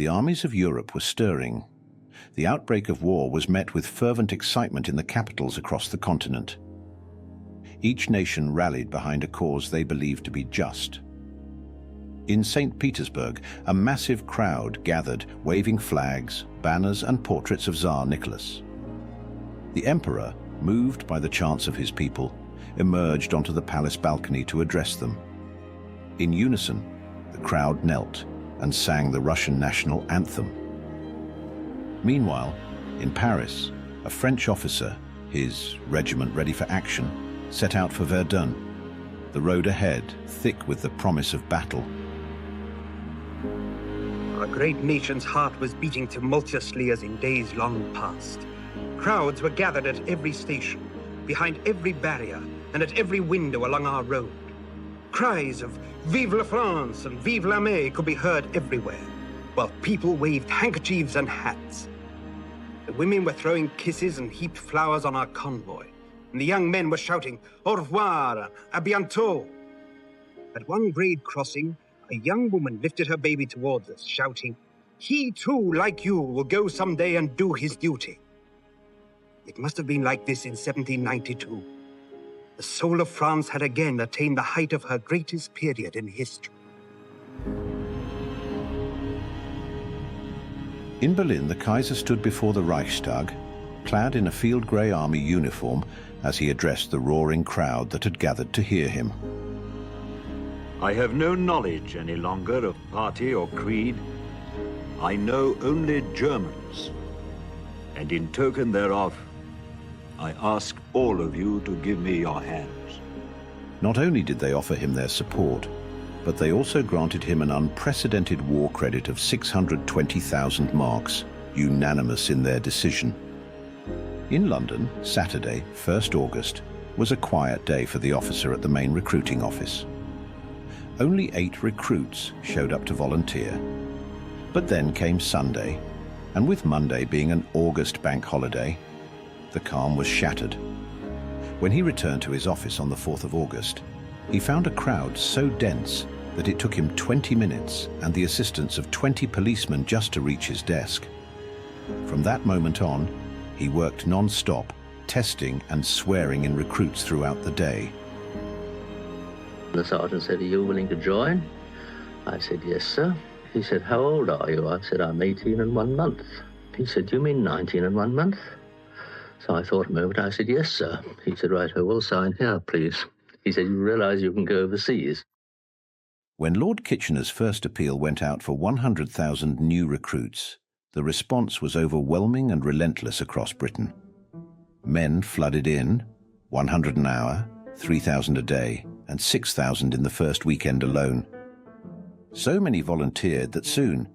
The armies of Europe were stirring. The outbreak of war was met with fervent excitement in the capitals across the continent. Each nation rallied behind a cause they believed to be just. In St. Petersburg, a massive crowd gathered, waving flags, banners, and portraits of Tsar Nicholas. The emperor, moved by the chants of his people, emerged onto the palace balcony to address them. In unison, the crowd knelt and sang the Russian national anthem. Meanwhile, in Paris, a French officer, his regiment ready for action, set out for Verdun, the road ahead thick with the promise of battle. Our great nation's heart was beating tumultuously as in days long past. Crowds were gathered at every station, behind every barrier, and at every window along our road. Cries of "Vive la France" and "Vive l'armée" could be heard everywhere, while people waved handkerchiefs and hats. The women were throwing kisses and heaped flowers on our convoy, and the young men were shouting "Au revoir, à bientôt." At one grade crossing, a young woman lifted her baby towards us, shouting, "He too, like you, will go someday and do his duty." It must have been like this in 1792. The soul of France had again attained the height of her greatest period in history. In Berlin, the Kaiser stood before the Reichstag, clad in a field grey army uniform, as he addressed the roaring crowd that had gathered to hear him. I have no knowledge any longer of party or creed. I know only Germans. And in token thereof, I ask all of you to give me your hands. Not only did they offer him their support, but they also granted him an unprecedented war credit of 620,000 marks, unanimous in their decision. In London, Saturday, 1st August, was a quiet day for the officer at the main recruiting office. Only 8 recruits showed up to volunteer. But then came Sunday, and with Monday being an August bank holiday, the calm was shattered. When he returned to his office on the 4th of August, he found a crowd so dense that it took him 20 minutes and the assistance of 20 policemen just to reach his desk. From that moment on, he worked non-stop, testing and swearing in recruits throughout the day. The sergeant said, "Are you willing to join?" I said, "Yes, sir." He said, "How old are you?" I said, "I'm 18 and 1 month." He said, "Do you mean 19 and 1 month?" So I thought a moment. I said, "Yes, sir." He said, "Right, I will sign here, please." He said, "You realize you can go overseas." When Lord Kitchener's first appeal went out for 100,000 new recruits, the response was overwhelming and relentless across Britain. Men flooded in, 100 an hour, 3,000 a day, and 6,000 in the first weekend alone. So many volunteered that soon,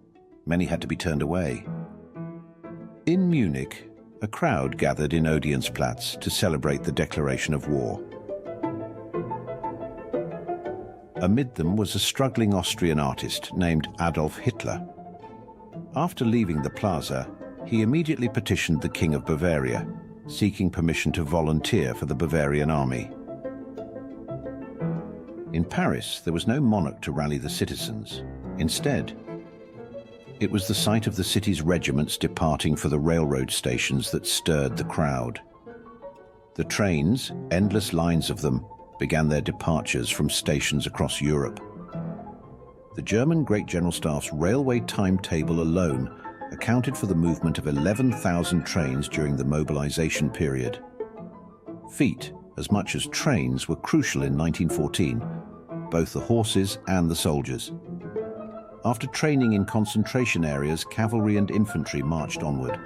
many had to be turned away. In Munich, a crowd gathered in Odeonsplatz to celebrate the declaration of war. Amid them was a struggling Austrian artist named Adolf Hitler. After leaving the plaza, he immediately petitioned the King of Bavaria, seeking permission to volunteer for the Bavarian army. In Paris, there was no monarch to rally the citizens. Instead, it was the sight of the city's regiments departing for the railroad stations that stirred the crowd. The trains, endless lines of them, began their departures from stations across Europe. The German Great General Staff's railway timetable alone accounted for the movement of 11,000 trains during the mobilization period. Feet, as much as trains, were crucial in 1914, both the horses and the soldiers. After training in concentration areas, cavalry and infantry marched onward.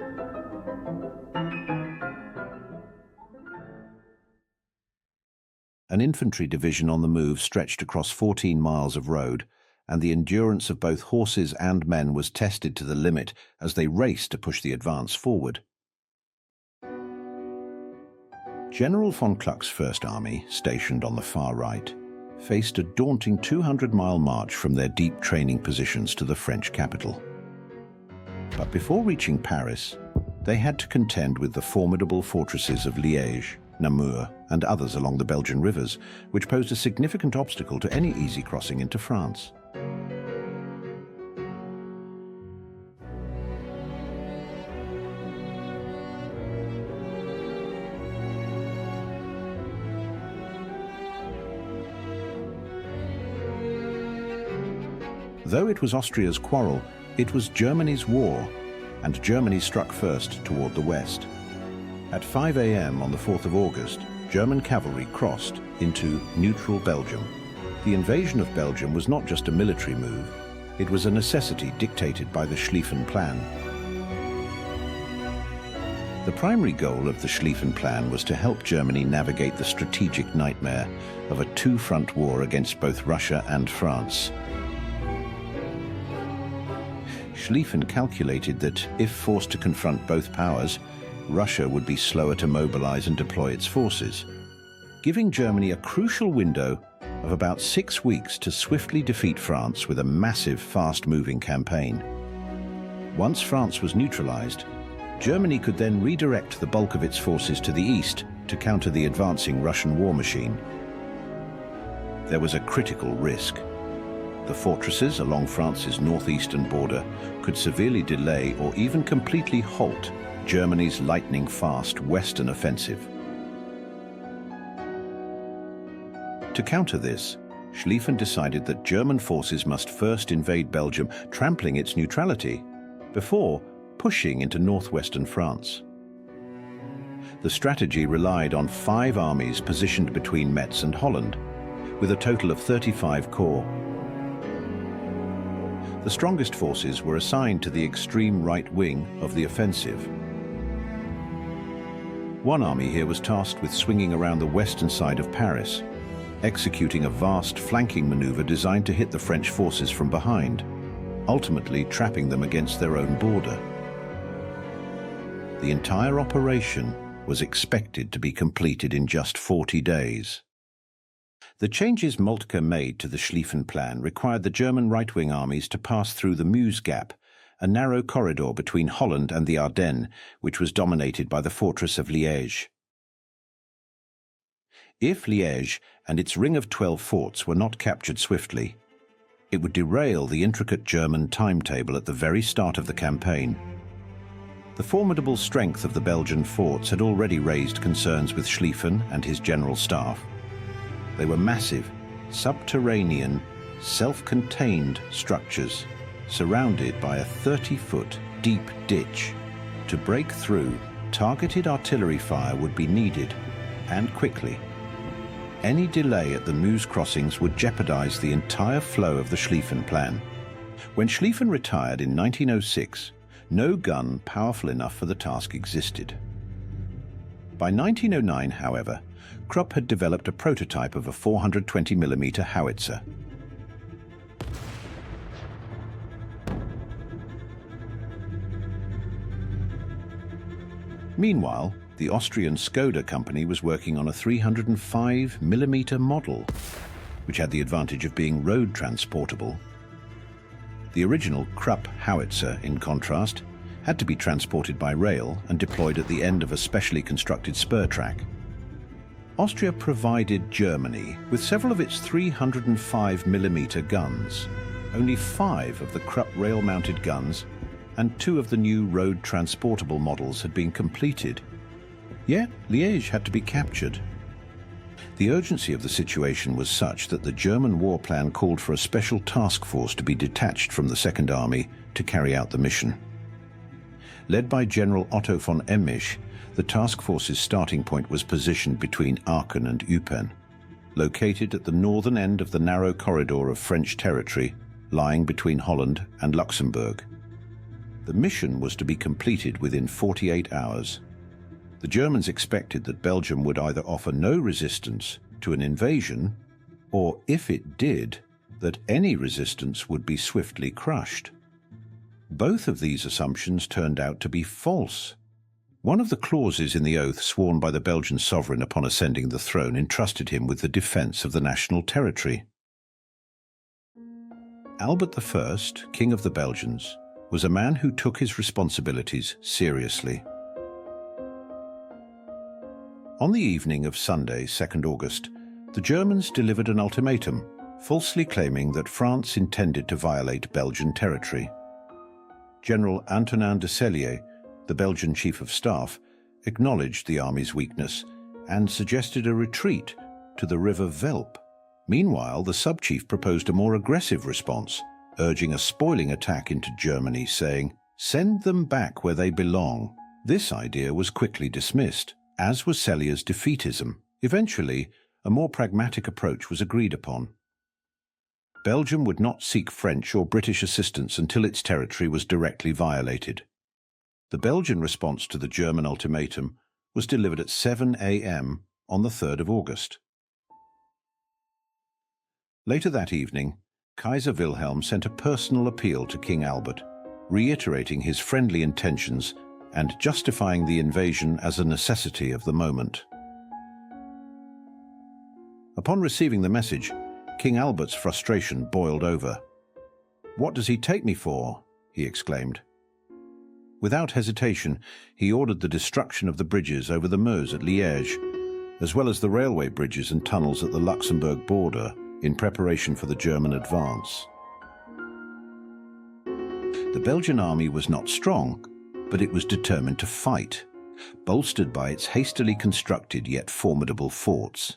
An infantry division on the move stretched across 14 miles of road, and the endurance of both horses and men was tested to the limit as they raced to push the advance forward. General von Kluck's First Army, stationed on the far right, faced a daunting 200-mile march from their deep training positions to the French capital. But before reaching Paris, they had to contend with the formidable fortresses of Liege, Namur, and others along the Belgian rivers, which posed a significant obstacle to any easy crossing into France. Though it was Austria's quarrel, it was Germany's war, and Germany struck first toward the west. At 5 a.m. on the 4th of August, German cavalry crossed into neutral Belgium. The invasion of Belgium was not just a military move, it was a necessity dictated by the Schlieffen Plan. The primary goal of the Schlieffen Plan was to help Germany navigate the strategic nightmare of a two-front war against both Russia and France. Schlieffen calculated that if forced to confront both powers, Russia would be slower to mobilize and deploy its forces, giving Germany a crucial window of about 6 weeks to swiftly defeat France with a massive, fast-moving campaign. Once France was neutralized, Germany could then redirect the bulk of its forces to the east to counter the advancing Russian war machine. There was a critical risk. The fortresses along France's northeastern border could severely delay or even completely halt Germany's lightning-fast western offensive. To counter this, Schlieffen decided that German forces must first invade Belgium, trampling its neutrality, before pushing into northwestern France. The strategy relied on 5 armies positioned between Metz and Holland, with a total of 35 corps. The strongest forces were assigned to the extreme right wing of the offensive. One army here was tasked with swinging around the western side of Paris, executing a vast flanking maneuver designed to hit the French forces from behind, ultimately trapping them against their own border. The entire operation was expected to be completed in just 40 days. The changes Moltke made to the Schlieffen Plan required the German right-wing armies to pass through the Meuse Gap, a narrow corridor between Holland and the Ardennes, which was dominated by the fortress of Liege. If Liege and its ring of 12 forts were not captured swiftly, it would derail the intricate German timetable at the very start of the campaign. The formidable strength of the Belgian forts had already raised concerns with Schlieffen and his general staff. They were massive, subterranean, self-contained structures surrounded by a 30-foot deep ditch. To break through, targeted artillery fire would be needed, and quickly. Any delay at the Meuse crossings would jeopardize the entire flow of the Schlieffen Plan. When Schlieffen retired in 1906, no gun powerful enough for the task existed. By 1909, however, Krupp had developed a prototype of a 420mm howitzer. Meanwhile, the Austrian Skoda company was working on a 305mm model, which had the advantage of being road transportable. The original Krupp howitzer, in contrast, had to be transported by rail and deployed at the end of a specially constructed spur track. Austria provided Germany with several of its 305mm guns. Only 5 of the Krupp rail-mounted guns and 2 of the new road transportable models had been completed. Yet Liege had to be captured. The urgency of the situation was such that the German war plan called for a special task force to be detached from the Second Army to carry out the mission. Led by General Otto von Emmisch, the task force's starting point was positioned between Aachen and Eupen, located at the northern end of the narrow corridor of French territory lying between Holland and Luxembourg. The mission was to be completed within 48 hours. The Germans expected that Belgium would either offer no resistance to an invasion, or if it did, that any resistance would be swiftly crushed. Both of these assumptions turned out to be false. One of the clauses in the oath sworn by the Belgian sovereign upon ascending the throne entrusted him with the defense of the national territory. Albert I, King of the Belgians, was a man who took his responsibilities seriously. On the evening of Sunday, 2nd August, the Germans delivered an ultimatum, falsely claiming that France intended to violate Belgian territory. General Antonin de Sellier, the Belgian Chief of Staff, acknowledged the army's weakness and suggested a retreat to the river Velp. Meanwhile, the sub-chief proposed a more aggressive response, urging a spoiling attack into Germany, saying, "Send them back where they belong." This idea was quickly dismissed, as was Cellier's defeatism. Eventually, a more pragmatic approach was agreed upon. Belgium would not seek French or British assistance until its territory was directly violated. The Belgian response to the German ultimatum was delivered at 7 a.m. on the 3rd of August. Later that evening, Kaiser Wilhelm sent a personal appeal to King Albert, reiterating his friendly intentions and justifying the invasion as a necessity of the moment. Upon receiving the message, King Albert's frustration boiled over. "What does he take me for?" he exclaimed. Without hesitation, he ordered the destruction of the bridges over the Meuse at Liege, as well as the railway bridges and tunnels at the Luxembourg border, in preparation for the German advance. The Belgian army was not strong, but it was determined to fight, bolstered by its hastily constructed yet formidable forts.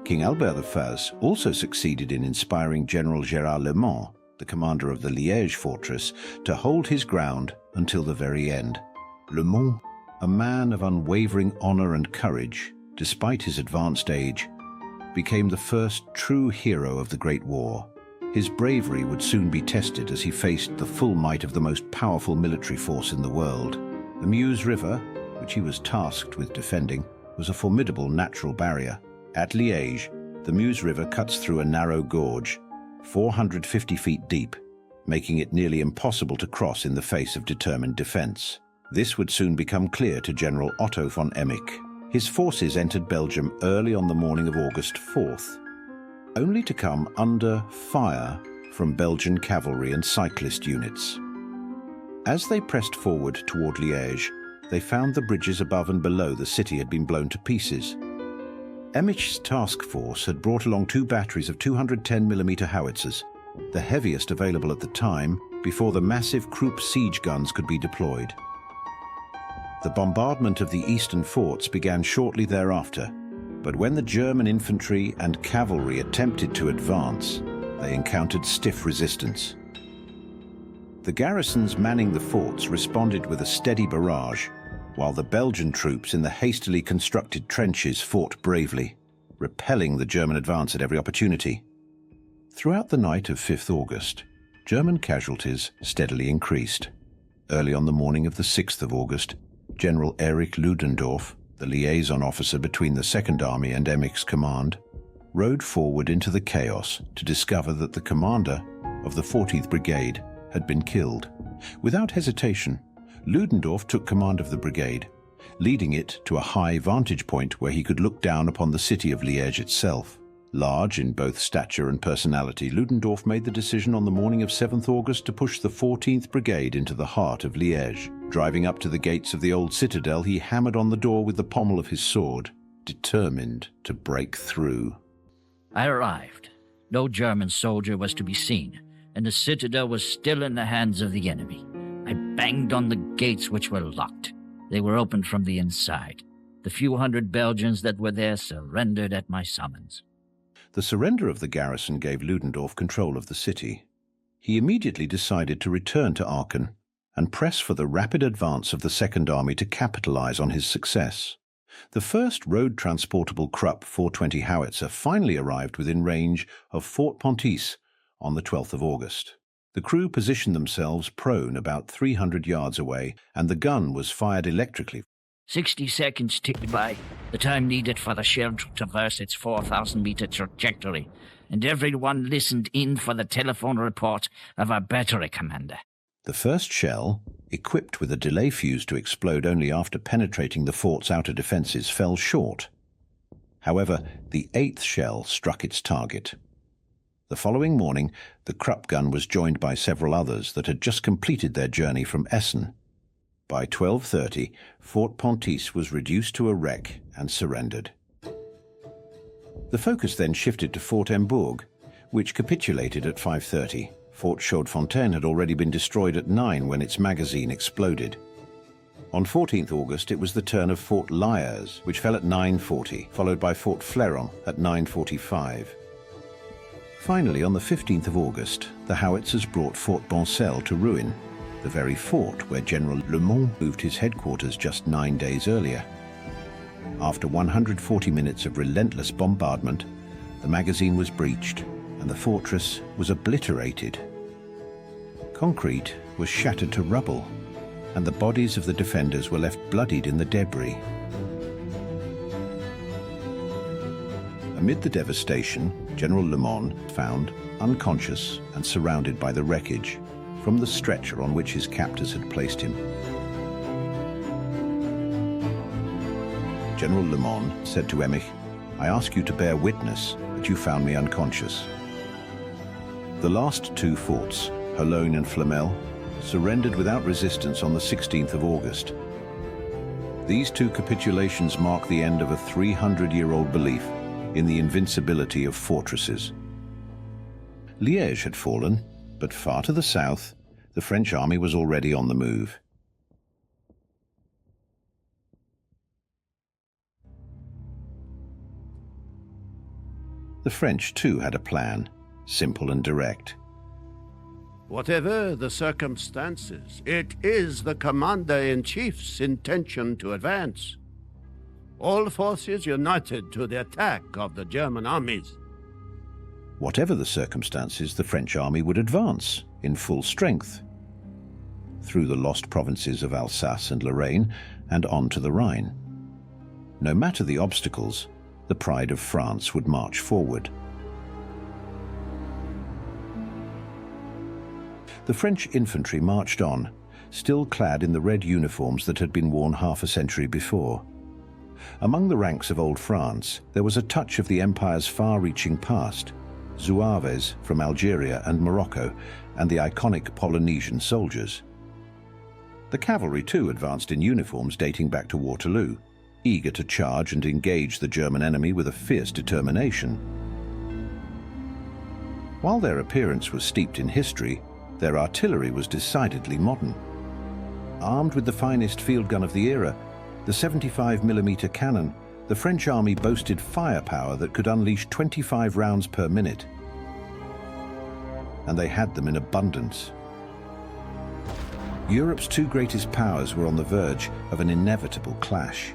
King Albert I also succeeded in inspiring General Gérard Le Mans, the commander of the Liege fortress, to hold his ground until the very end. Le Mans, a man of unwavering honor and courage, despite his advanced age, became the first true hero of the Great War. His bravery would soon be tested as he faced the full might of the most powerful military force in the world. The Meuse River, which he was tasked with defending, was a formidable natural barrier. At Liege, the Meuse River cuts through a narrow gorge, 450 feet deep, making it nearly impossible to cross in the face of determined defense. This would soon become clear to General Otto von Emmich. His forces entered Belgium early on the morning of August 4th, only to come under fire from Belgian cavalry and cyclist units. As they pressed forward toward Liege, they found the bridges above and below the city had been blown to pieces. Emmich's task force had brought along 2 batteries of 210mm howitzers, the heaviest available at the time, before the massive Krupp siege guns could be deployed. The bombardment of the eastern forts began shortly thereafter, but when the German infantry and cavalry attempted to advance, they encountered stiff resistance. The garrisons manning the forts responded with a steady barrage, while the Belgian troops in the hastily constructed trenches fought bravely, repelling the German advance at every opportunity. Throughout the night of 5th August, German casualties steadily increased. Early on the morning of the 6th of August, General Erich Ludendorff, the liaison officer between the Second Army and Emmich's command, rode forward into the chaos to discover that the commander of the 14th Brigade had been killed. Without hesitation, Ludendorff took command of the brigade, leading it to a high vantage point where he could look down upon the city of Liege itself. Large in both stature and personality, Ludendorff made the decision on the morning of 7th August to push the 14th Brigade into the heart of Liege. Driving up to the gates of the old citadel, he hammered on the door with the pommel of his sword, determined to break through. I arrived. No German soldier was to be seen, and the citadel was still in the hands of the enemy. I banged on the gates, which were locked. They were opened from the inside. The few hundred Belgians that were there surrendered at my summons. The surrender of the garrison gave Ludendorff control of the city. He immediately decided to return to Aachen and press for the rapid advance of the Second Army to capitalize on his success. The first road-transportable Krupp 420 howitzer finally arrived within range of Fort Pontis on the 12th of August. The crew positioned themselves prone about 300 yards away, and the gun was fired electrically. 60 seconds ticked by, the time needed for the shell to traverse its 4,000-meter trajectory, and everyone listened in for the telephone report of our battery commander. The first shell, equipped with a delay fuse to explode only after penetrating the fort's outer defenses, fell short. However, the 8th shell struck its target. The following morning, the Krupp gun was joined by several others that had just completed their journey from Essen. By 12:30, Fort Pontis was reduced to a wreck and surrendered. The focus then shifted to Fort Embourg, which capitulated at 5:30. Fort Chaudefontaine had already been destroyed at 9 when its magazine exploded. On 14th August, it was the turn of Fort Liege, which fell at 9:40, followed by Fort Fleron at 9:45. Finally, on the 15th of August, the howitzers brought Fort Boncel to ruin, the very fort where General Le Mons moved his headquarters just 9 days earlier. After 140 minutes of relentless bombardment, the magazine was breached and the fortress was obliterated. Concrete was shattered to rubble, and the bodies of the defenders were left bloodied in the debris. Amid the devastation, General Le Mons found unconscious and surrounded by the wreckage from the stretcher on which his captors had placed him. General Le Mons said to Emich, "I ask you to bear witness that you found me unconscious." The last two forts, Cologne and Flamel, surrendered without resistance on the 16th of August. These two capitulations mark the end of a 300-year-old belief in the invincibility of fortresses. Liege had fallen, but far to the south, the French army was already on the move. The French, too, had a plan, simple and direct. Whatever the circumstances, it is the Commander-in-Chief's intention to advance. All forces united to the attack of the German armies. Whatever the circumstances, the French army would advance in full strength through the lost provinces of Alsace and Lorraine and on to the Rhine. No matter the obstacles, the pride of France would march forward. The French infantry marched on, still clad in the red uniforms that had been worn half a century before. Among the ranks of Old France, there was a touch of the Empire's far-reaching past, Zouaves from Algeria and Morocco, and the iconic Polynesian soldiers. The cavalry, too, advanced in uniforms dating back to Waterloo, eager to charge and engage the German enemy with a fierce determination. While their appearance was steeped in history, their artillery was decidedly modern. Armed with the finest field gun of the era, the 75mm cannon, the French army boasted firepower that could unleash 25 rounds per minute. And they had them in abundance. Europe's two greatest powers were on the verge of an inevitable clash.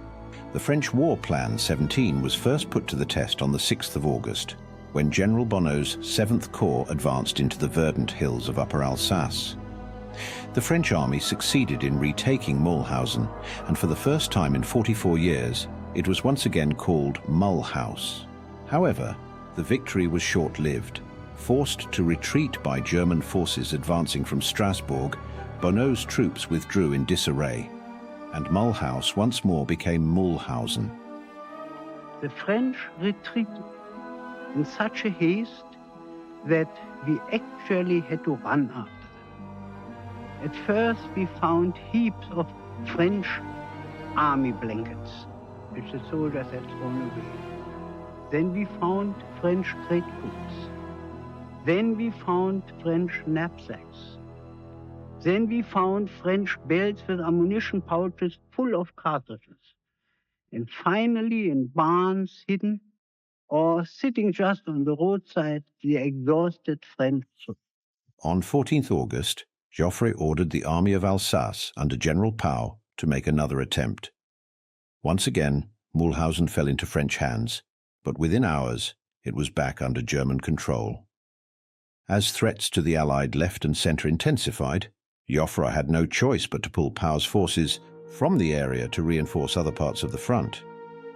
The French War Plan 17 was first put to the test on the 6th of August, when General Bonneau's 7th Corps advanced into the verdant hills of Upper Alsace. The French army succeeded in retaking Mulhausen, and for the first time in 44 years, it was once again called Mulhouse. However, the victory was short-lived. Forced to retreat by German forces advancing from Strasbourg, Bonneau's troops withdrew in disarray, and Mulhouse once more became Mulhausen. The French retreated in such a haste that we actually had to run after them. At first we found heaps of French army blankets, which the soldiers had thrown away. Then we found French trade goods. Then we found French knapsacks. Then we found French belts with ammunition pouches full of cartridges. And finally, in barns hidden, or sitting just on the roadside, the exhausted French troops. On 14th August, Joffre ordered the army of Alsace under General Pau to make another attempt. Once again, Mulhausen fell into French hands, but within hours it was back under German control. As threats to the Allied left and centre intensified, Joffre had no choice but to pull Pau's forces from the area to reinforce other parts of the front.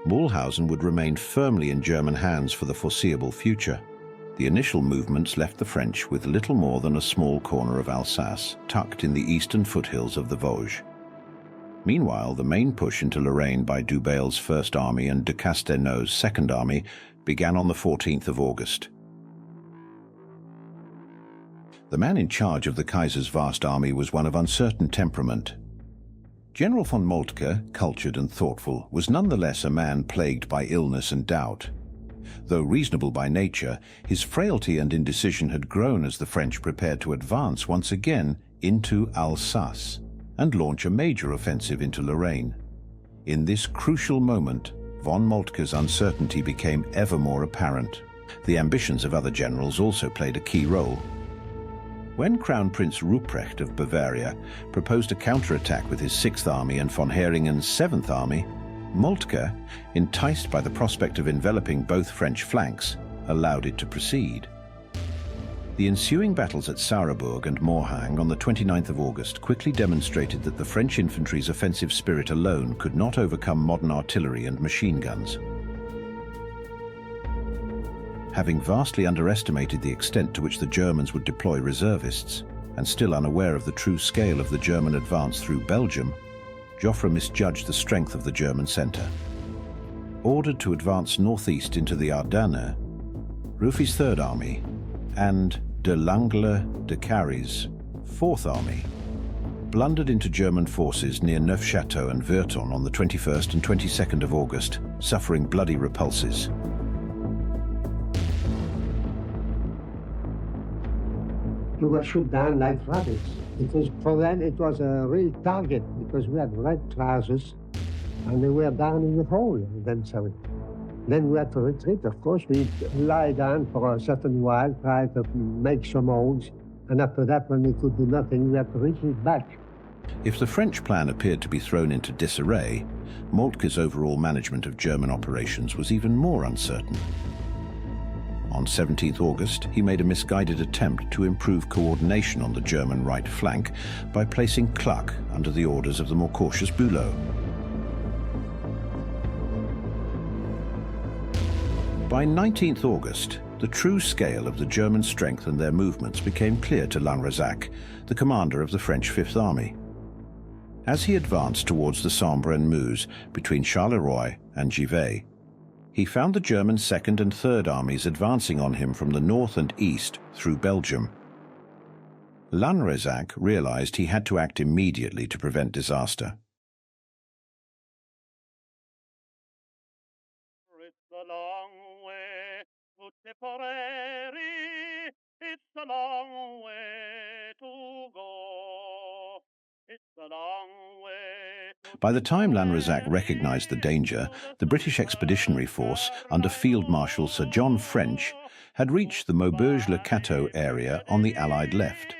Mulhausen would remain firmly in German hands for the foreseeable future. The initial movements left the French with little more than a small corner of Alsace, tucked in the eastern foothills of the Vosges. Meanwhile, the main push into Lorraine by Dubail's First Army and de Castelnau's Second Army began on the 14th of August. The man in charge of the Kaiser's vast army was one of uncertain temperament. General von Moltke, cultured and thoughtful, was nonetheless a man plagued by illness and doubt. Though reasonable by nature, his frailty and indecision had grown as the French prepared to advance once again into Alsace. and launch a major offensive into Lorraine. In this crucial moment, von Moltke's uncertainty became ever more apparent. The ambitions of other generals also played a key role. When Crown Prince Ruprecht of Bavaria proposed a counterattack with his 6th Army and von Heringen's 7th Army, Moltke, enticed by the prospect of enveloping both French flanks, allowed it to proceed. The ensuing battles at Sarrebourg and Morhaing on the 29th of August quickly demonstrated that the French infantry's offensive spirit alone could not overcome modern artillery and machine guns. Having vastly underestimated the extent to which the Germans would deploy reservists, and still unaware of the true scale of the German advance through Belgium, Joffre misjudged the strength of the German centre. Ordered to advance northeast into the Ardennes, Ruffy's 3rd Army and de Langle de Cary's 4th Army blundered into German forces near Neufchâteau and Virton on the 21st and 22nd of August, suffering bloody repulses. We were shot down like rabbits, because for them it was a real target, because we had red trousers and they were down in the hole. Then we had to retreat, of course. We lie down for a certain while, try to make some holes, and after that, when we could do nothing, we had to retreat back. If the French plan appeared to be thrown into disarray, Moltke's overall management of German operations was even more uncertain. On 17th August, he made a misguided attempt to improve coordination on the German right flank by placing Kluck under the orders of the more cautious Bülow. By 19th August, the true scale of the German strength and their movements became clear to Lanrezac, the commander of the French 5th Army. As he advanced towards the Sambre and Meuse between Charleroi and Givet, he found the German 2nd and 3rd Armies advancing on him from the north and east through Belgium. Lanrezac realized he had to act immediately to prevent disaster. It's a long way to Tipperary. It's a long way to go. It's a long way. By the time Lanrezac recognized the danger, the British Expeditionary Force under Field Marshal Sir John French had reached the Maubeuge-le-Cateau area on the Allied left.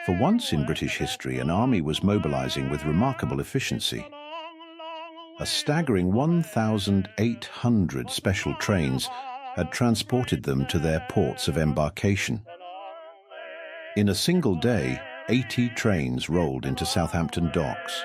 For once in British history, an army was mobilizing with remarkable efficiency. A staggering 1,800 special trains had transported them to their ports of embarkation. In a single day, 80 trains rolled into Southampton docks.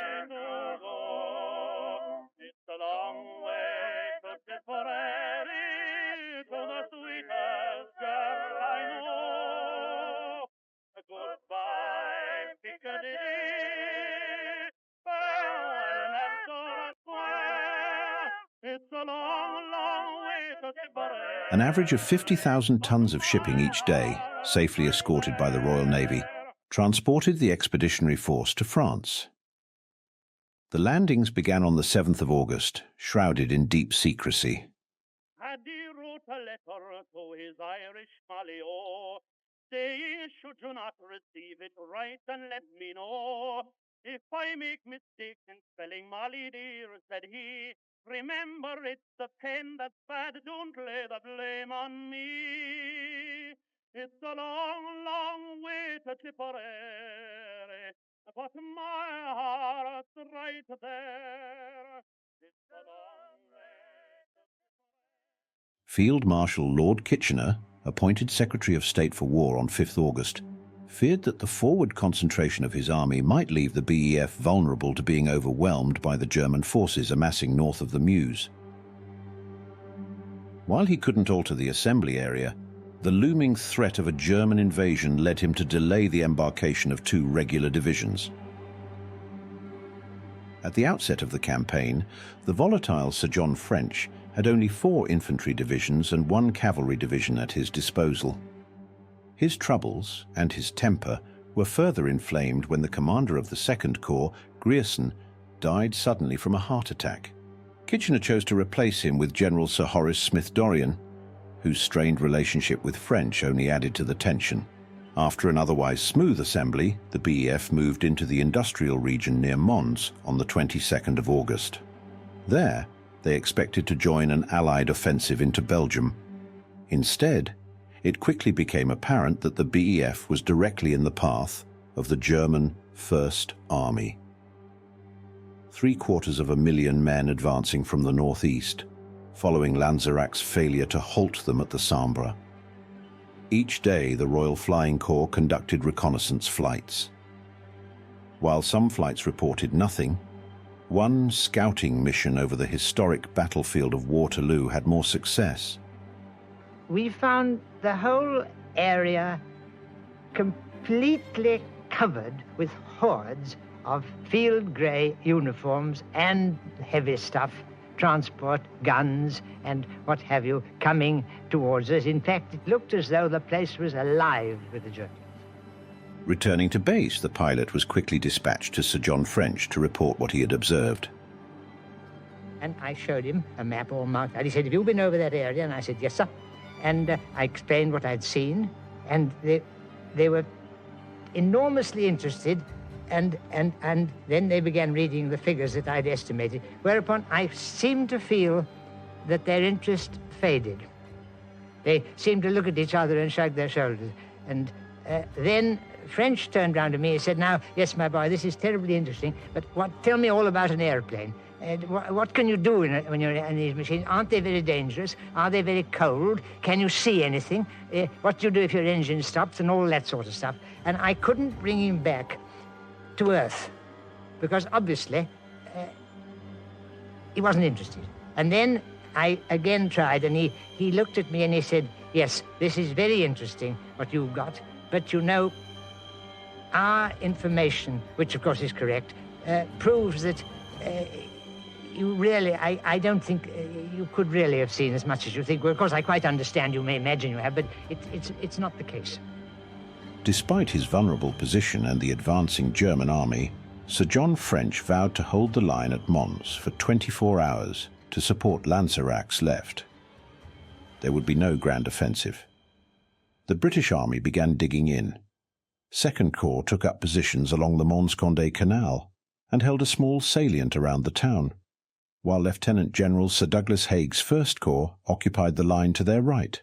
An average of 50,000 tons of shipping each day, safely escorted by the Royal Navy, transported the expeditionary force to France. The landings began on the 7th of August, shrouded in deep secrecy. Had he wrote a letter to his Irish Malio, saying, should you not receive it, write and let me know. If I make mistake in spelling Molly dear, said he, remember it's the pen that's bad, don't lay the blame on me. It's a long, long way to Tipperary, but my heart's right there. It's a long way to Tipperary. Field Marshal Lord Kitchener, appointed Secretary of State for War on 5th August, feared that the forward concentration of his army might leave the BEF vulnerable to being overwhelmed by the German forces amassing north of the Meuse. While he couldn't alter the assembly area, the looming threat of a German invasion led him to delay the embarkation of 2 regular divisions. At the outset of the campaign, the volatile Sir John French had only 4 infantry divisions and 1 cavalry division at his disposal. His troubles and his temper were further inflamed when the commander of the 2nd Corps, Grierson, died suddenly from a heart attack. Kitchener chose to replace him with General Sir Horace Smith-Dorrien, whose strained relationship with French only added to the tension. After an otherwise smooth assembly, the BEF moved into the industrial region near Mons on the 22nd of August. There, they expected to join an Allied offensive into Belgium. Instead, it quickly became apparent that the BEF was directly in the path of the German First Army. 750,000 men advancing from the northeast, following Lanzerac's failure to halt them at the Sambre. Each day, the Royal Flying Corps conducted reconnaissance flights. While some flights reported nothing, one scouting mission over the historic battlefield of Waterloo had more success. We found the whole area completely covered with hordes of field grey uniforms and heavy stuff, transport, guns, and what have you, coming towards us. In fact, it looked as though the place was alive with the Germans. Returning to base, the pilot was quickly dispatched to Sir John French to report what he had observed. And I showed him a map all marked out. He said, "Have you been over that area?" And I said, "Yes, sir." And I explained what I'd seen, and they were enormously interested, and then they began reading the figures that I'd estimated, whereupon I seemed to feel that their interest faded. They seemed to look at each other and shrug their shoulders. And then French turned round to me and said, "Now, yes, my boy, this is terribly interesting, but tell me all about an airplane. What can you do when you're in these machines? Aren't they very dangerous? Are they very cold? Can you see anything? What do you do if your engine stops?" and all that sort of stuff. And I couldn't bring him back to Earth, because obviously he wasn't interested. And then I again tried, and he looked at me and he said, "Yes, this is very interesting what you've got, but you know, our information, which of course is correct, proves that you really, I don't think you could really have seen as much as you think. Well, of course, I quite understand, you may imagine you have, but it's not the case." Despite his vulnerable position and the advancing German army, Sir John French vowed to hold the line at Mons for 24 hours to support Lanzerac's left. There would be no grand offensive. The British army began digging in. Second Corps took up positions along the Mons-Condé Canal and held a small salient around the town, while Lieutenant General Sir Douglas Haig's First Corps occupied the line to their right.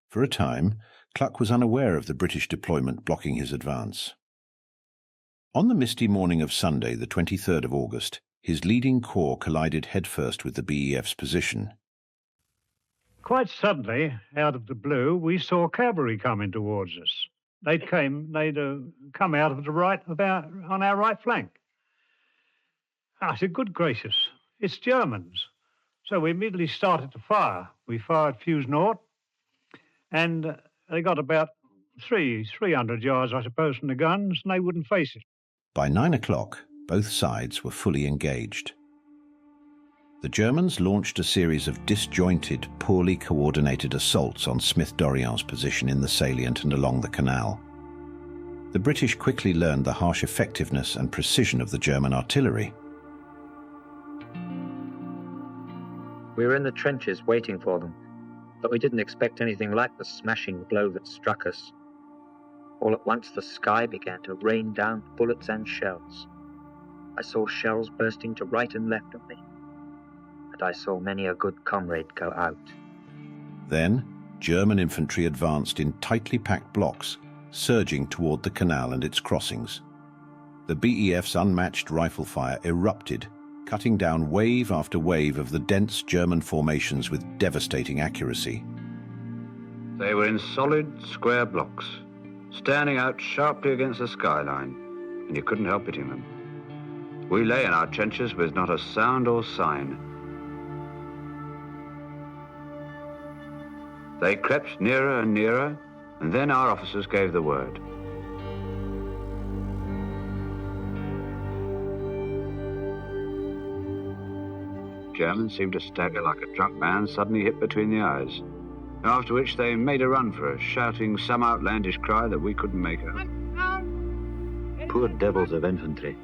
For a time, Kluck was unaware of the British deployment blocking his advance. On the misty morning of Sunday, the 23rd of August, his leading corps collided headfirst with the BEF's position. Quite suddenly, out of the blue, we saw cavalry coming towards us. They'd come out of the right, on our right flank. I said, "Good gracious, it's Germans." So we immediately started to fire. We fired fuse north, and they got about 300 yards, I suppose, from the guns, and they wouldn't face it. By 9 o'clock, both sides were fully engaged. The Germans launched a series of disjointed, poorly coordinated assaults on Smith-Dorient's position in the salient and along the canal. The British quickly learned the harsh effectiveness and precision of the German artillery. We were in the trenches waiting for them, but we didn't expect anything like the smashing blow that struck us. All at once the sky began to rain down bullets and shells. I saw shells bursting to right and left of me, and I saw many a good comrade go out. Then, German infantry advanced in tightly packed blocks, surging toward the canal and its crossings. The BEF's unmatched rifle fire erupted, cutting down wave after wave of the dense German formations with devastating accuracy. They were in solid, square blocks, standing out sharply against the skyline, and you couldn't help hitting them. We lay in our trenches with not a sound or sign. They crept nearer and nearer, and then our officers gave the word. Germans seemed to stagger like a drunk man suddenly hit between the eyes, after which they made a run for us, shouting some outlandish cry that we couldn't make out. Poor devils of infantry.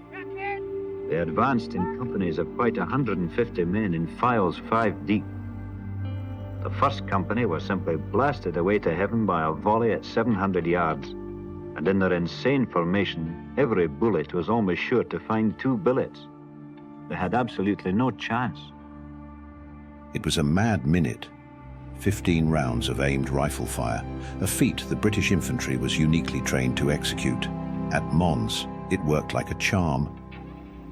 They advanced in companies of quite 150 men in files 5 deep. The first company were simply blasted away to heaven by a volley at 700 yards. And in their insane formation, every bullet was almost sure to find two billets. They had absolutely no chance. It was a mad minute. 15 rounds of aimed rifle fire, a feat the British infantry was uniquely trained to execute. At Mons, it worked like a charm.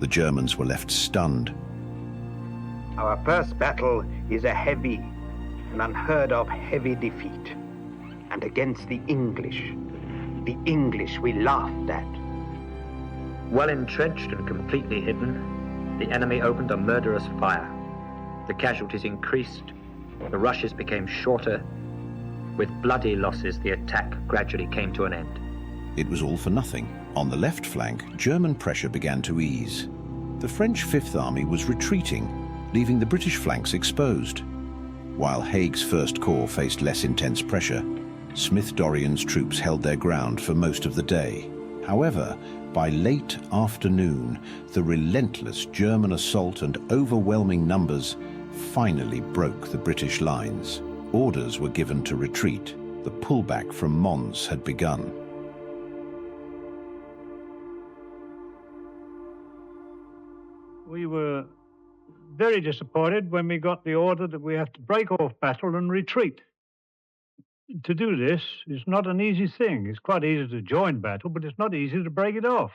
The Germans were left stunned. Our first battle is a heavy, an unheard of heavy defeat. And against the English we laughed at. Well entrenched and completely hidden, the enemy opened a murderous fire. The casualties increased, the rushes became shorter. With bloody losses, the attack gradually came to an end. It was all for nothing. On the left flank, German pressure began to ease. The French Fifth Army was retreating, leaving the British flanks exposed. While Haig's First Corps faced less intense pressure, Smith-Dorrien's troops held their ground for most of the day. However, by late afternoon, the relentless German assault and overwhelming numbers finally broke the British lines. Orders were given to retreat. The pullback from Mons had begun. We were very disappointed when we got the order that we have to break off battle and retreat. To do this is not an easy thing. It's quite easy to join battle, but it's not easy to break it off.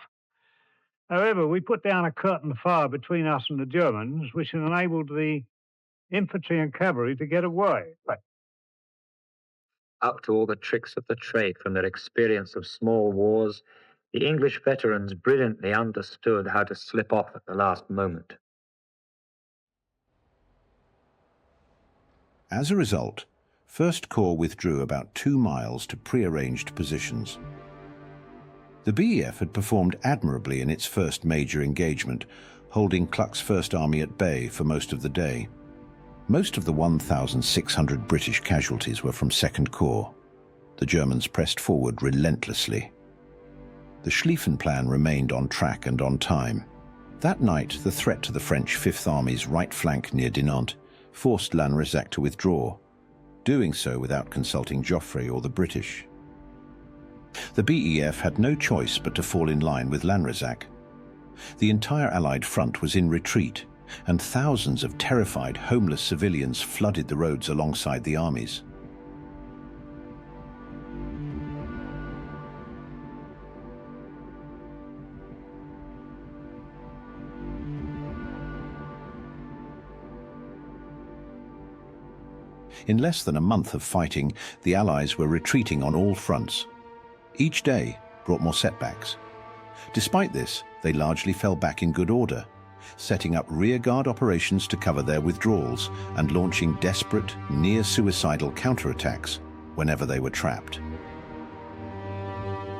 However, we put down a curtain fire between us and the Germans, which enabled the infantry and cavalry to get away. Up to all the tricks of the trade from their experience of small wars, the English veterans brilliantly understood how to slip off at the last moment. As a result, First Corps withdrew about 2 miles to pre-arranged positions. The BEF had performed admirably in its first major engagement, holding Kluck's First Army at bay for most of the day. Most of the 1,600 British casualties were from Second Corps. The Germans pressed forward relentlessly. The Schlieffen Plan remained on track and on time. That night, the threat to the French Fifth Army's right flank near Dinant forced Lanrezac to withdraw, doing so without consulting Joffre or the British. The BEF had no choice but to fall in line with Lanrezac. The entire Allied front was in retreat, and thousands of terrified, homeless civilians flooded the roads alongside the armies. In less than a month of fighting, the Allies were retreating on all fronts. Each day brought more setbacks. Despite this, they largely fell back in good order, setting up rearguard operations to cover their withdrawals and launching desperate, near-suicidal counterattacks whenever they were trapped.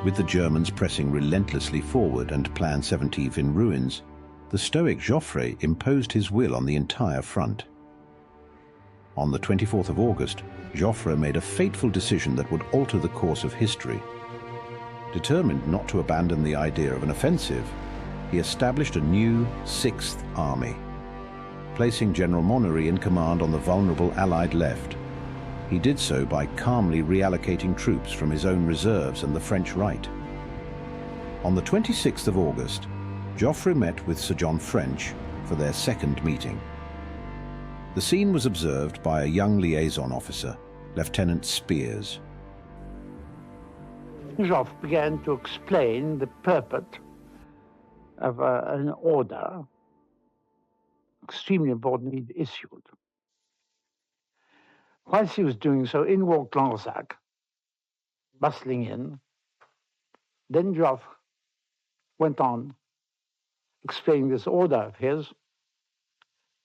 With the Germans pressing relentlessly forward and Plan 17 in ruins, the stoic Joffre imposed his will on the entire front. On the 24th of August, Joffre made a fateful decision that would alter the course of history. Determined not to abandon the idea of an offensive, he established a new Sixth Army. Placing General Monnery in command on the vulnerable Allied left, he did so by calmly reallocating troops from his own reserves and the French right. On the 26th of August, Joffre met with Sir John French for their second meeting. The scene was observed by a young liaison officer, Lieutenant Spears. Joffre began to explain the purport of an order, extremely important, he'd issued. Whilst he was doing so, in walked Lansac, bustling in. Then Joffre went on explaining this order of his,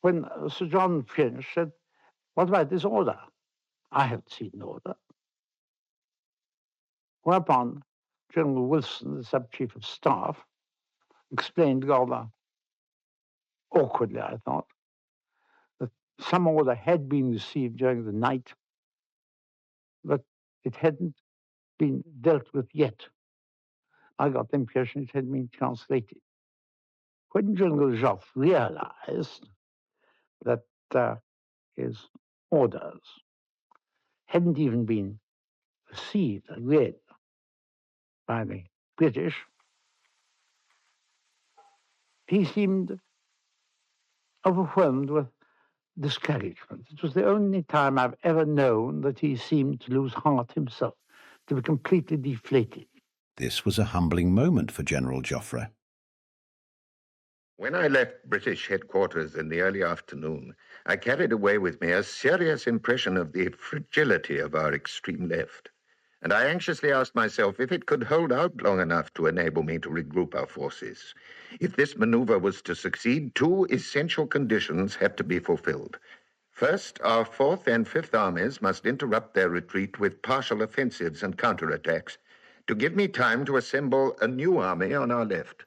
when Sir John French said, "What about this order?" I haven't seen the order. Whereupon General Wilson, the Sub-Chief of Staff, explained rather awkwardly, I thought, that some order had been received during the night, but it hadn't been dealt with yet. I got the impression it had been translated. When General Joffre realized that his orders hadn't even been perceived and read by the British, he seemed overwhelmed with discouragement. It was the only time I've ever known that he seemed to lose heart himself, to be completely deflated. This was a humbling moment for General Joffre. When I left British headquarters in the early afternoon, I carried away with me a serious impression of the fragility of our extreme left. And I anxiously asked myself if it could hold out long enough to enable me to regroup our forces. If this maneuver was to succeed, two essential conditions had to be fulfilled. First, our 4th and 5th armies must interrupt their retreat with partial offensives and counterattacks to give me time to assemble a new army on our left.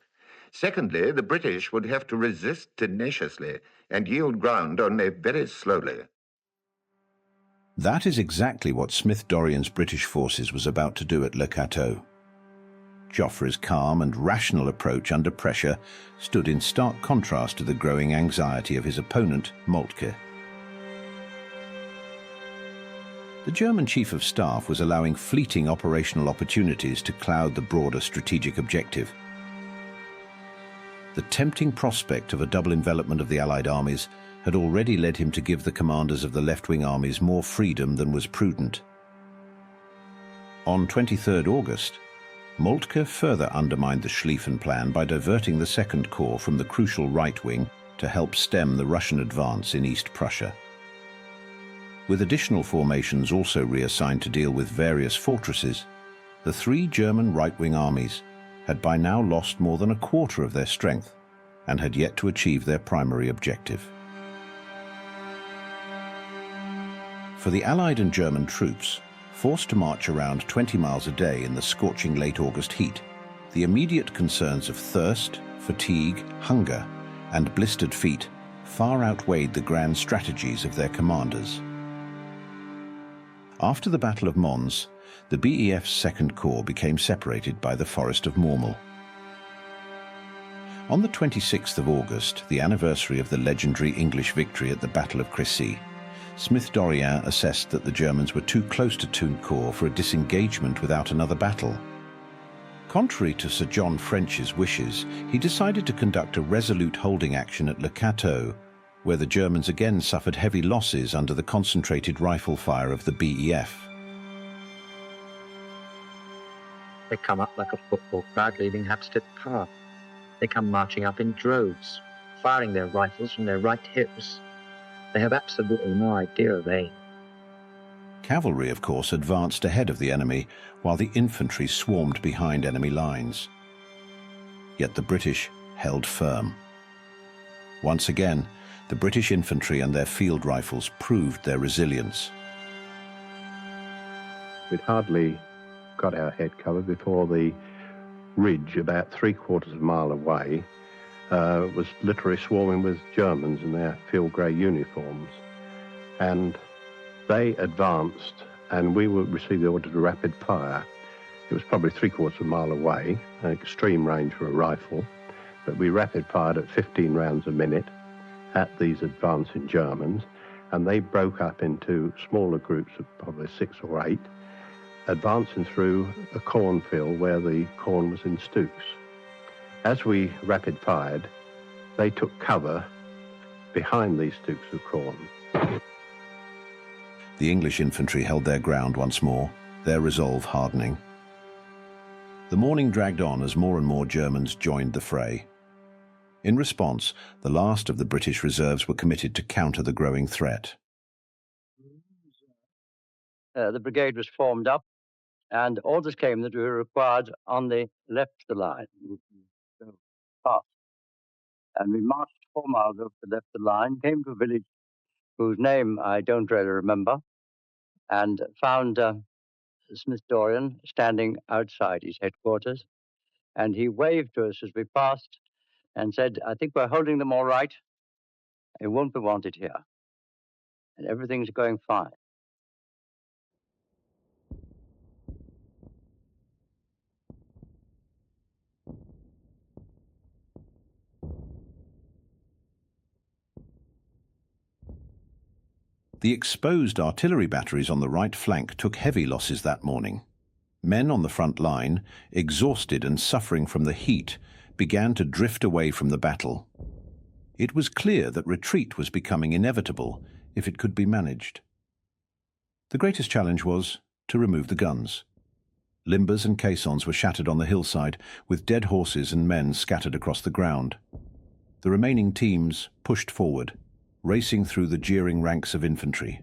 Secondly, the British would have to resist tenaciously and yield ground only very slowly. That is exactly what Smith-Dorrien's British forces was about to do at Le Cateau. Joffre's calm and rational approach under pressure stood in stark contrast to the growing anxiety of his opponent, Moltke. The German Chief of Staff was allowing fleeting operational opportunities to cloud the broader strategic objective. The tempting prospect of a double envelopment of the Allied armies had already led him to give the commanders of the left-wing armies more freedom than was prudent. On 23rd August, Moltke further undermined the Schlieffen plan by diverting the Second Corps from the crucial right wing to help stem the Russian advance in East Prussia. With additional formations also reassigned to deal with various fortresses, the three German right-wing armies had by now lost more than a quarter of their strength and had yet to achieve their primary objective. For the Allied and German troops, forced to march around 20 miles a day in the scorching late August heat, the immediate concerns of thirst, fatigue, hunger, and blistered feet far outweighed the grand strategies of their commanders. After the Battle of Mons, the BEF's Second Corps became separated by the Forest of Mormel. On the 26th of August, the anniversary of the legendary English victory at the Battle of Crécy, Smith-Dorrien assessed that the Germans were too close to Tourncourt for a disengagement without another battle. Contrary to Sir John French's wishes, he decided to conduct a resolute holding action at Le Cateau, where the Germans again suffered heavy losses under the concentrated rifle fire of the BEF. They come up like a football crowd leaving Hampstead Park. They come marching up in droves, firing their rifles from their right hips. They have absolutely no idea of aim. Cavalry, of course, advanced ahead of the enemy, while the infantry swarmed behind enemy lines. Yet the British held firm. Once again, the British infantry and their field rifles proved their resilience. We'd hardly got our head covered before the ridge, about 3/4 of a mile away, was literally swarming with Germans in their field grey uniforms. And they advanced, and we received the order to rapid fire. It was probably 3/4 of a mile away, an extreme range for a rifle, but we rapid fired at 15 rounds a minute at these advancing Germans, and they broke up into smaller groups of probably 6 or 8, advancing through a cornfield where the corn was in stooks. As we rapid fired, they took cover behind these stooks of corn. The English infantry held their ground once more, their resolve hardening. The morning dragged on as more and more Germans joined the fray. In response, the last of the British reserves were committed to counter the growing threat. The brigade was formed up, and orders came that we were required on the left of the line. Fast. And we marched 4 miles up the left of the line, came to a village whose name I don't really remember, and found Smith-Dorrien standing outside his headquarters. And he waved to us as we passed and said, "I think we're holding them all right. It won't be wanted here. And everything's going fine." The exposed artillery batteries on the right flank took heavy losses that morning. Men on the front line, exhausted and suffering from the heat, began to drift away from the battle. It was clear that retreat was becoming inevitable if it could be managed. The greatest challenge was to remove the guns. Limbers and caissons were shattered on the hillside, with dead horses and men scattered across the ground. The remaining teams pushed forward, racing through the jeering ranks of infantry.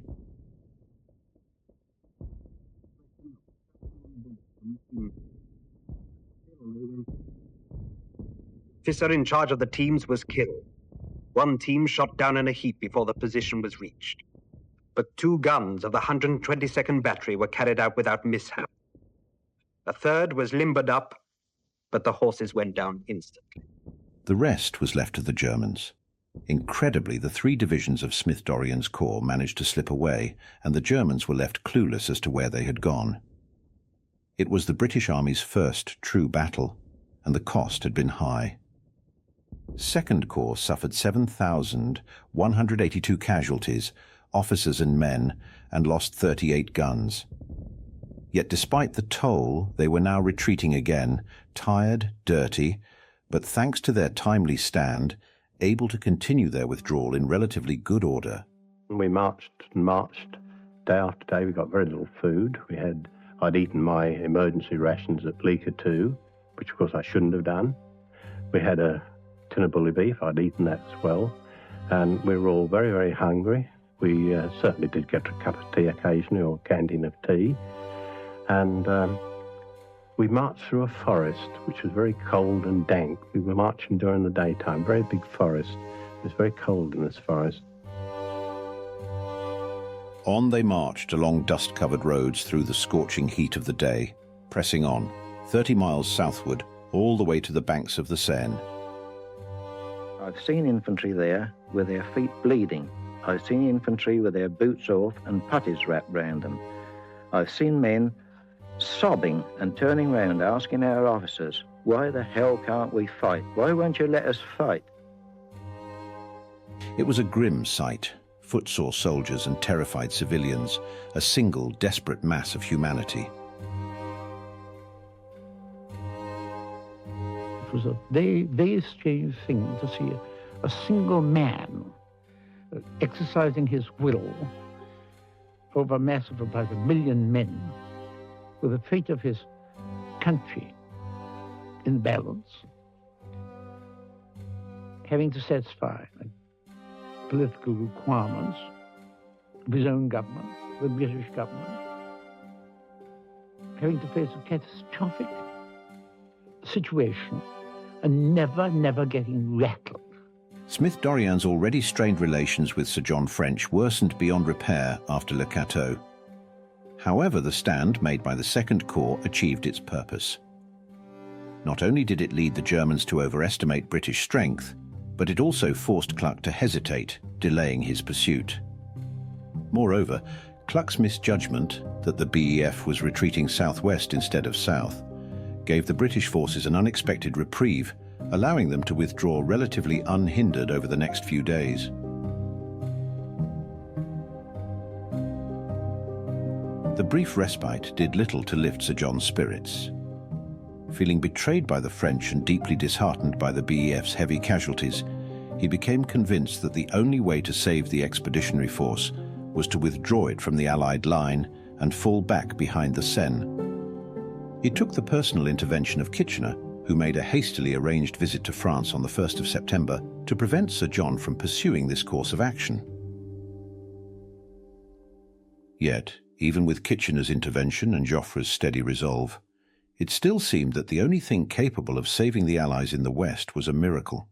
Officer in charge of the teams was killed. One team shot down in a heap before the position was reached. But 2 guns of the 122nd Battery were carried out without mishap. A third was limbered up, but the horses went down instantly. The rest was left to the Germans. Incredibly, the 3 divisions of Smith-Dorrien's corps managed to slip away, and the Germans were left clueless as to where they had gone. It was the British Army's first true battle, and the cost had been high. 2nd Corps suffered 7,182 casualties, officers and men, and lost 38 guns. Yet despite the toll, they were now retreating again, tired, dirty, but thanks to their timely stand, able to continue their withdrawal in relatively good order. We marched and marched. Day after day we got very little food. I'd eaten my emergency rations at Liege too, which of course I shouldn't have done. We had a tin of bully beef, I'd eaten that as well, and we were all very, very hungry. We certainly did get a cup of tea occasionally, or a canteen of tea, and we marched through a forest which was very cold and dank. We were marching during the daytime, very big forest. It was very cold in this forest. On they marched along dust-covered roads through the scorching heat of the day, pressing on, 30 miles southward, all the way to the banks of the Seine. I've seen infantry there with their feet bleeding. I've seen infantry with their boots off and puttees wrapped round them. I've seen men sobbing and turning round asking our officers, why the hell can't we fight? Why won't you let us fight? It was a grim sight. Footsore soldiers and terrified civilians, a single desperate mass of humanity. It was a very strange thing to see a single man exercising his will over a mass of about 1 million men, with the fate of his country in balance, having to satisfy political requirements of his own government, the British government, having to face a catastrophic situation and never getting rattled. Smith-Dorrien's already strained relations with Sir John French worsened beyond repair after Le Cateau. However, the stand made by the 2nd Corps achieved its purpose. Not only did it lead the Germans to overestimate British strength, but it also forced Kluck to hesitate, delaying his pursuit. Moreover, Kluck's misjudgment that the BEF was retreating southwest instead of south gave the British forces an unexpected reprieve, allowing them to withdraw relatively unhindered over the next few days. The brief respite did little to lift Sir John's spirits. Feeling betrayed by the French and deeply disheartened by the BEF's heavy casualties, he became convinced that the only way to save the expeditionary force was to withdraw it from the Allied line and fall back behind the Seine. It took the personal intervention of Kitchener, who made a hastily arranged visit to France on the 1st of September, to prevent Sir John from pursuing this course of action. Yet, even with Kitchener's intervention and Joffre's steady resolve, it still seemed that the only thing capable of saving the Allies in the West was a miracle.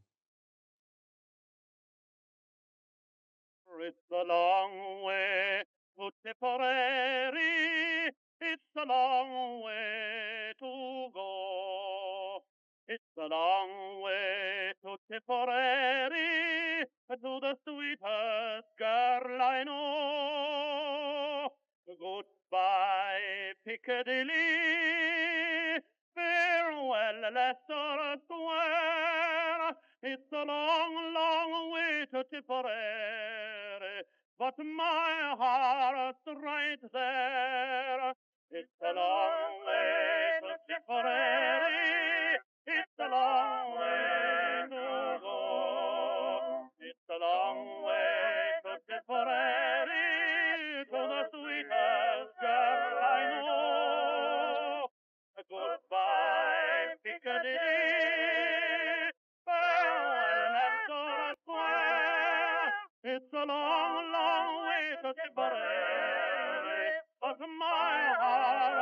It's a long way to Tipperary, it's a long way to go. It's a long way to Tipperary, to the sweetest girl I know. Goodbye, Piccadilly, farewell, Leicester Square. It's a long, long way to Tipperary, but my heart's right there. It's a long way to Tipperary, it's a long way to go. It's a long way to Tipperary, to the sweetest girl I know. Goodbye, Piccadilly, farewell, Leicester Square. It's a long, long way to Tipperary, but my heart